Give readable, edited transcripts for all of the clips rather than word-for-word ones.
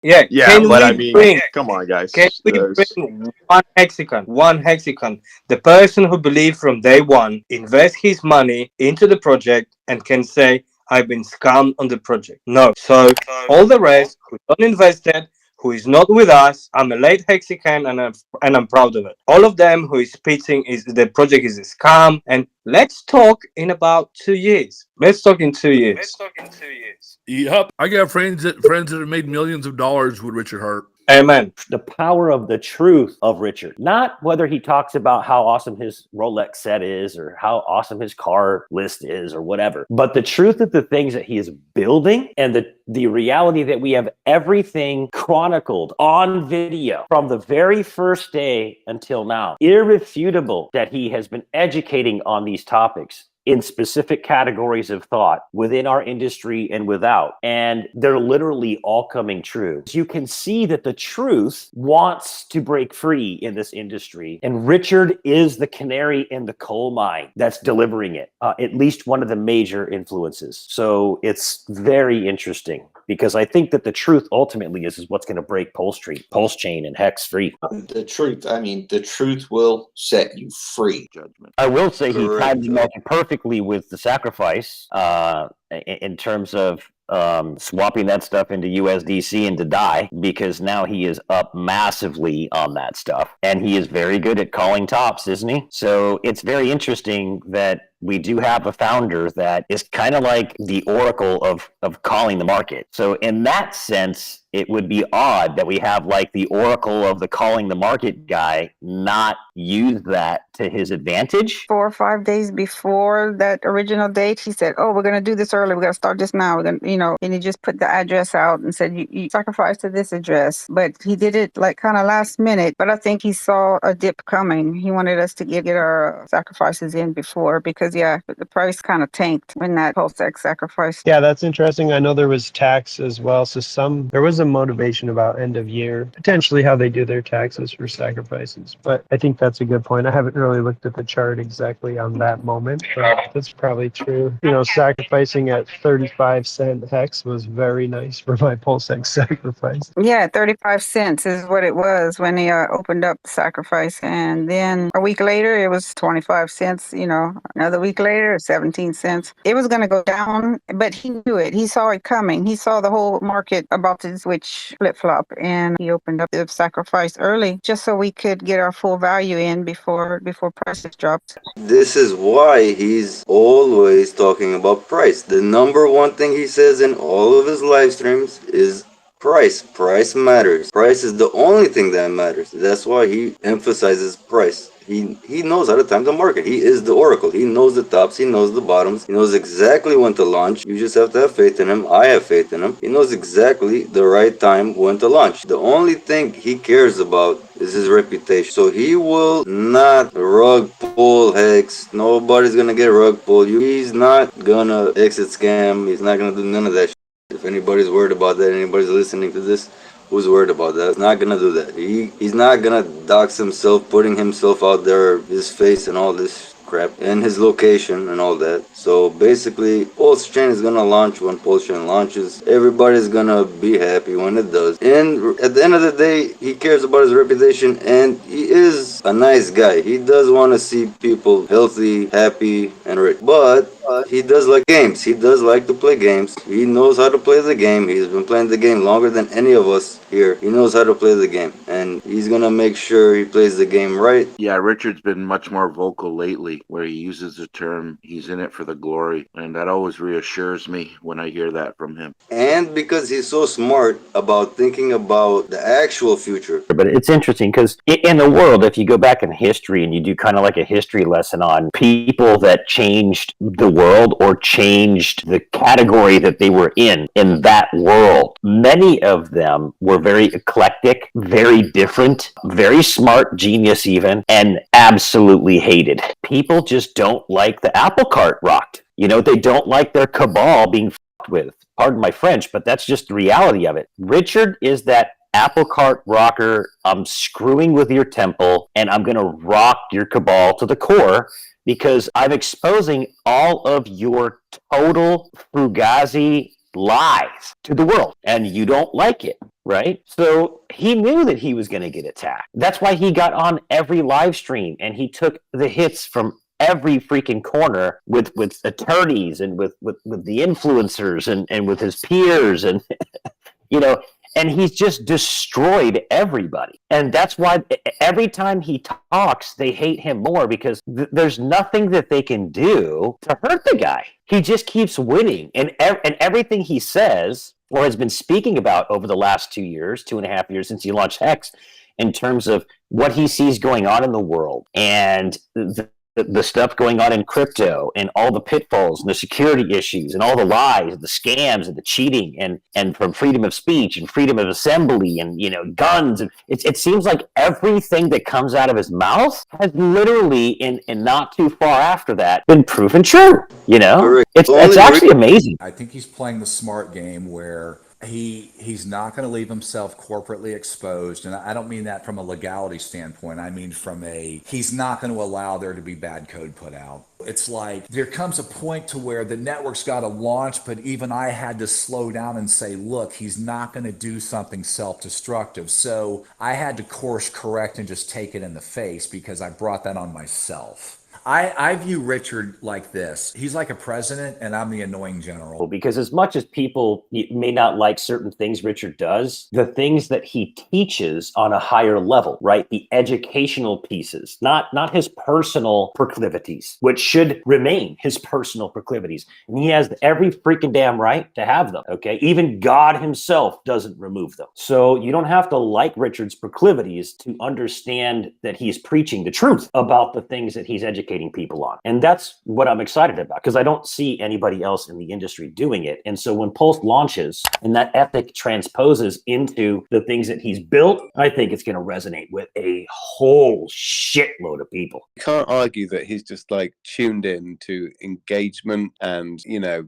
Yeah, Yeah, can but I we mean, bring come on, can guys. we bring one hexagon, the person who believed from day one, invest his money into the project and can say, I've been scammed on the project? No. So all the rest who don't invested, who is not with us, I'm a late hexagon and I'm proud of it. All of them who is pitching is the project is a scam, and let's talk in about 2 years. Let's talk in 2 years. Yep. I got friends that have made millions of dollars with Richard Hart. Amen. The power of the truth of Richard, not whether he talks about how awesome his Rolex set is or how awesome his car list is or whatever, but the truth of the things that he is building and the reality that we have everything chronicled on video from the very first day until now, irrefutable that he has been educating on these topics in specific categories of thought within our industry and without. And they're literally all coming true. You can see that the truth wants to break free in this industry. And Richard is the canary in the coal mine that's delivering it, at least one of the major influences. So it's very interesting because I think that the truth ultimately is what's going to break Pulsechain and Hex free. The truth, I mean, the truth will set you free. Judgment. I will say he Correct. tied the market perfectly with the sacrifice in terms of swapping that stuff into USDC and to die, because now he is up massively on that stuff. And he is very good at calling tops, isn't he? So it's very interesting that we do have a founder that is kind of like the oracle of calling the market. So in that sense, it would be odd that we have like the oracle of the calling the market guy not use that to his advantage. 4 or 5 days before that original date, he said, "Oh, we're going to do this early. We're going to start this now." We're going to, and he just put the address out and said, you sacrifice to this address. But he did it like kind of last minute. But I think he saw a dip coming. He wanted us to get our sacrifices in before because, yeah, the price kind of tanked when that Pulsex sacrifice. Yeah, that's interesting. I know there was tax as well. So there was a motivation about end of year, potentially how they do their taxes for sacrifices. But I think that's a good point. I haven't really looked at the chart exactly on that moment, but that's probably true. Sacrificing at 35-cent hex was very nice for my Pulsex sacrifice. Yeah, 35 cents is what it was when he opened up the sacrifice. And then a week later, it was 25 cents. Another week later, 17 cents. It was going to go down, but he knew it. He saw it coming. He saw the whole market about to switch flip-flop, and he opened up the sacrifice early just so we could get our full value in before prices dropped. This is why he's always talking about price. The number one thing he says in all of his live streams is price. Price matters. Price is the only thing that matters. That's why he emphasizes price. He knows how to time the market. He is the oracle. He knows the tops. He knows the bottoms. He knows exactly when to launch. You just have to have faith in him. I have faith in him. He knows exactly the right time when to launch. The only thing he cares about is his reputation. So he will not rug pull Hex. Nobody's gonna get rug pulled. He's not gonna exit scam. He's not gonna do none of that shit. If anybody's worried about that, anybody's listening to this, who's worried about that? He's not gonna do that. He's not gonna dox himself, putting himself out there, his face and all this crap, and his location and all that. So basically, Pulsechain is gonna launch when Pulsechain launches. Everybody's gonna be happy when it does. And at the end of the day, he cares about his reputation, and he is a nice guy. He does want to see people healthy, happy, and rich. But he does like games. He does like to play games. He knows how to play the game. He's been playing the game longer than any of us here. He knows how to play the game, and he's gonna make sure he plays the game right. Yeah, Richard's been much more vocal lately, where he uses the term, he's in it for the glory. And that always reassures me when I hear that from him. And because he's so smart about thinking about the actual future. But it's interesting because in the world, if you go back in history and you do kind of like a history lesson on people that changed the world or changed the category that they were in that world, many of them were very eclectic, very different, very smart, genius even, and absolutely hated. People just don't like the apple cart rocked. They don't like their cabal being fucked with. Pardon my French, but that's just the reality of it. Richard is that apple cart rocker. I'm screwing with your temple, and I'm going to rock your cabal to the core because I'm exposing all of your total fugazi lies to the world, and you don't like it. right? So he knew that he was going to get attacked. That's why he got on every live stream and he took the hits from every freaking corner with attorneys and with the influencers and with his peers and and he's just destroyed everybody. And that's why every time he talks, they hate him more because there's nothing that they can do to hurt the guy. He just keeps winning. And everything he says or has been speaking about over the last 2 years, 2.5 years since he launched Hex, in terms of what he sees going on in the world and the stuff going on in crypto and all the pitfalls and the security issues and all the lies, the scams and the cheating and from freedom of speech and freedom of assembly and guns, and it seems like everything that comes out of his mouth has literally and not too far after that been proven true. It's actually amazing. I think he's playing the smart game where he's not going to leave himself corporately exposed, and I don't mean that from a legality standpoint. I mean from he's not going to allow there to be bad code put out. It's like there comes a point to where the network's got to launch, but even I had to slow down and say, look, he's not going to do something self-destructive. So I had to course correct and just take it in the face because I brought that on myself. I view Richard like this. He's like a president, and I'm the annoying general. Because as much as people may not like certain things Richard does, the things that he teaches on a higher level, right? The educational pieces, not his personal proclivities, which should remain his personal proclivities. And he has every freaking damn right to have them, okay? Even God himself doesn't remove them. So you don't have to like Richard's proclivities to understand that he's preaching the truth about the things that he's educating people on. And that's what I'm excited about because I don't see anybody else in the industry doing it. And so when Pulse launches and that ethic transposes into the things that he's built, I think it's going to resonate with a whole shitload of people. You can't argue that he's just like tuned in to engagement and,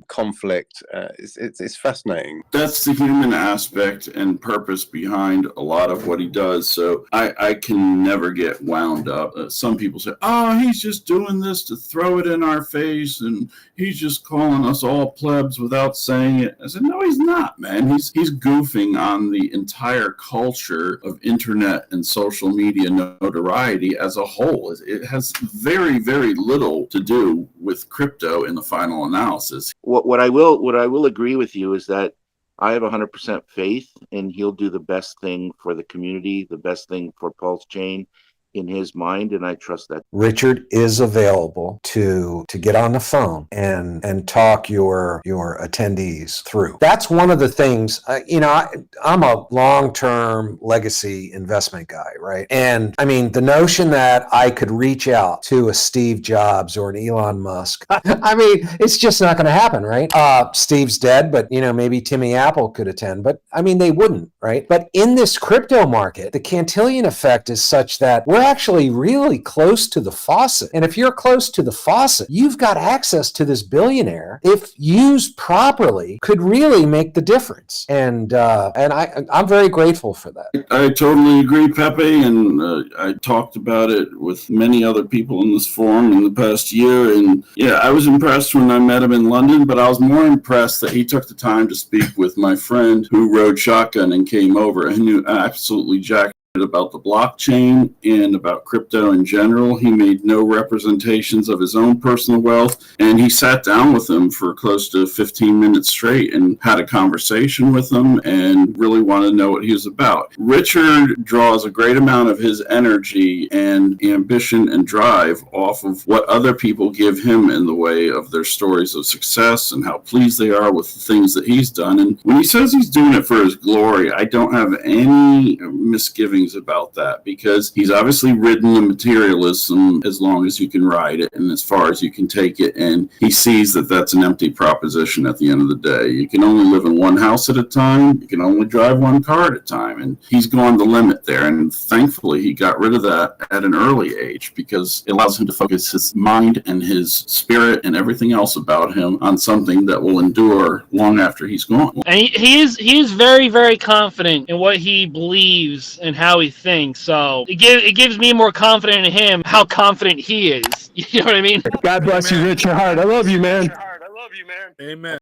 conflict. It's fascinating. That's the human aspect and purpose behind a lot of what he does. So I can never get wound up. Some people say, oh, he's just doing this to throw it in our face and he's just calling us all plebs without saying it. I said, no, he's not, man. He's goofing on the entire culture of internet and social media notoriety as a whole. It has very, very little to do with crypto in the final analysis. What I will agree with you is that I have 100% faith and he'll do the best thing for the community, the best thing for Pulsechain in his mind, and I trust that. Richard is available to get on the phone and talk your attendees through. That's one of the things, I'm a long-term legacy investment guy, right? And I mean, the notion that I could reach out to a Steve Jobs or an Elon Musk, I mean, it's just not going to happen, right? Steve's dead, but maybe Timmy Apple could attend, but I mean, they wouldn't, right? But in this crypto market, the Cantillon effect is such that we're actually really close to the faucet. And if you're close to the faucet, you've got access to this billionaire, if used properly, could really make the difference. And I'm very grateful for that. I totally agree, Pepe, and I talked about it with many other people in this forum in the past year. And yeah, I was impressed when I met him in London, but I was more impressed that he took the time to speak with my friend who rode shotgun and came over and knew absolutely jack about the blockchain and about crypto in general. He made no representations of his own personal wealth, and he sat down with him for close to 15 minutes straight and had a conversation with him and really wanted to know what he was about. Richard draws a great amount of his energy and ambition and drive off of what other people give him in the way of their stories of success and how pleased they are with the things that he's done. And when he says he's doing it for his glory, I don't have any misgivings about that, because he's obviously ridden the materialism as long as you can ride it and as far as you can take it, and he sees that that's an empty proposition at the end of the day. You can only live in one house at a time, you can only drive one car at a time, and he's gone the limit there. And thankfully he got rid of that at an early age, because it allows him to focus his mind and his spirit and everything else about him on something that will endure long after he's gone. And he is very, very confident in what he believes and how he thinks. So it gives me more confidence in him, how confident he is. You know what I mean? God bless you, Richard Hart. I love you, man. Amen.